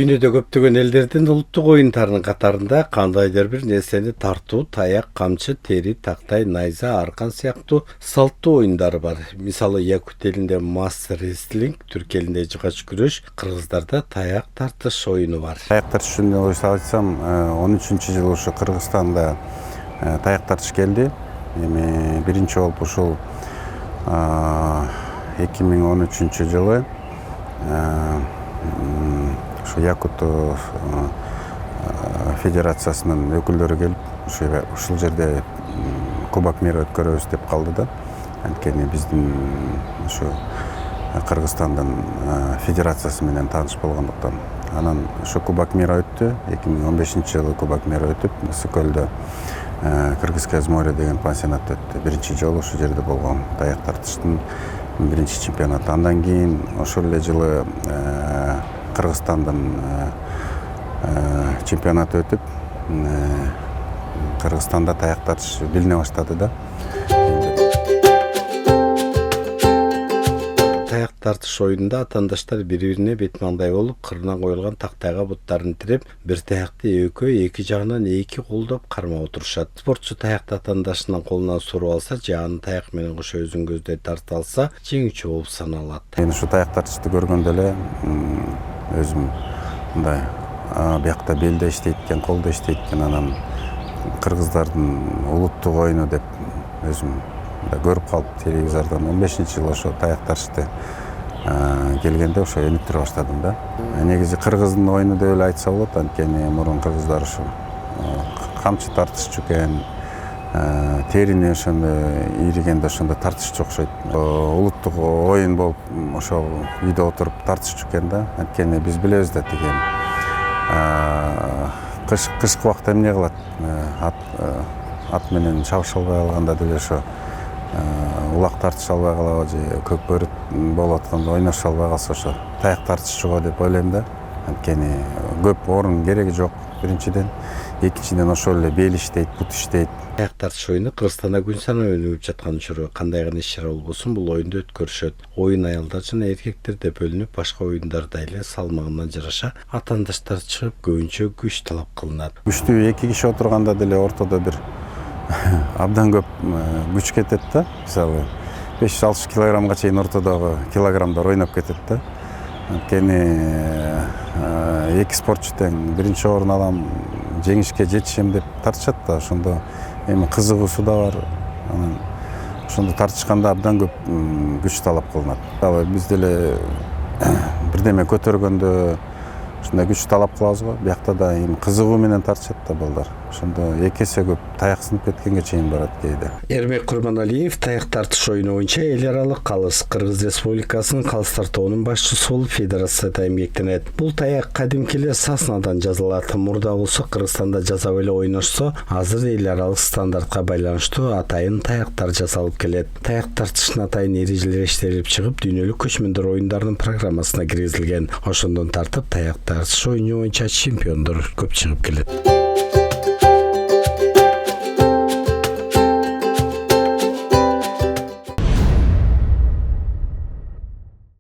Дүйнөдө көптөгөн элдердин улуттук оюндарынын катарында кандайдыр бир нерсени тартуу, таяк, камчы, тери, тактай, найза, аркан сыяктуу салттуу оюндар бар. Мисалы Якут элинде масс рестлинг, түрк элинде жыгач күрөш, кыргыздарда таяк тартыш оюну бар. Таяк тартыш жөнүндө айтсам, 13-жылы ушу Кыргызстанда таяк тартыш келди. Эми биринчи болуп ушул 2013-жылы ушу Якут федерациясынын өкүлдөрү келип, ушул жерде Кубок мира өткөрөбүз деп калды да. Анткени биздин ушу Кыргызстандын федерациясы менен тааныш болгондуктан. Анан ушу Кубок мира өттү. 2015-жылы Кубок мира өтүп, Ысыкөлдө Кыргызское море деген пансионат өттү. Биринчи жолу ушул жерде болгон таяк тартыштын биринчи чемпионаты. Андан кийин ошол эле жылы Кыргызстандын чемпионаты өтүп, Кыргызстанда таяк тартыш билине баштады да. Таяк тартыш оюнунда атаандаштар бири-бирине бет маңдай болуп, кырына коюлган тактайга буттарын тиреп, бир таякты экөө эки жагынан эки колдоп кармап отурушат. Спортчу таякты атаандашынын колунан суруп алса, же аны таяк менен кошо өзүн көздөй тарта алса, жеңүүчү болуп саналат. Мен ушу таяк тартышты көргөндө эле өзүм мындай биякта белде иштейт экен, колдо иштейт экен, анан кыргыздардын улуттук оюну деп өзүм көрүп калып телевизордон 15-жылы ошо таяк тартышты келгенде ошо өнүктүрө баштадым да. Негизи кыргыздын оюну деп эле айтса болот, анткени мурун кыргыздар ушу камчы тартышчу экен, терини ошондо ийригенде ошондо тартышчу окшойт. Улуттук оюн болуп ошол үйдө отуруп тартышчу экен да. Анткени биз билебиз да тиги кышкы убакта эмне кылат? Ат менен чабыша албай калганда деле ошо улак тартыша албай калабы, же көк бөрүт болуп атканда ойноша албай калса ошо таяк тартышчу го деп ойлойм да. Анткени көп орун кереги жок биринчиден, экинчиден ошол эле бел иштейт, бут иштейт. Таяк тартыш оюну Кыргызстанда күн санап өнүгүп жаткан учуру. Кандай гана иш-чара болбосун, бул оюнду өткөрүшөт. Оюн аялдар жана эркектерде бөлүнүп, башка оюндарда эле салмагынан жараша атаандаштар чыгып, көбүнчө күч талап кылынат. Күчтүү эки киши отурганда деле ортодо бир абдан көп күч кетет да. Мисалы 5-6 килограммга чейин ортодогу килограммдар ойноп кетет да. Анткени эки спортчу тең, биринчи орун алам, жеңишке жетишем деп тартышат да. Ошондо эми кызыгуусу да бар. Анан ошондо тартышканда абдан көп күч талап кылынат. Биз деле бирдеме көтөргөндө ушундай күч талап кылабыз го. Биякта да эми кызыгуу менен тартышат да балдар. Ошондо эки эсе көп таяк сынып кеткенге чейин барат кээде. Эрмек Курманалиев таяк тартыш оюну боюнча эл аралык калыс Кыргыз Республикасынын калыстар тобунун башчысы болуп федерацияда эмгектенет. Бул таяк кадимки эле саснадан жасалат. Мурда болсо Кыргызстанда жасап эле ойношсо, азыр эл аралык стандартка байланыштуу атайын таяктар жасалып келет. Таяк тартыштын атайын эрежелери иштелип чыгып, дүйнөлүк көчмөндөр оюндарынын программасына киргизилген. Ошондон тартып таяк тартыш оюну боюнча чемпиондор көп чыгып келет.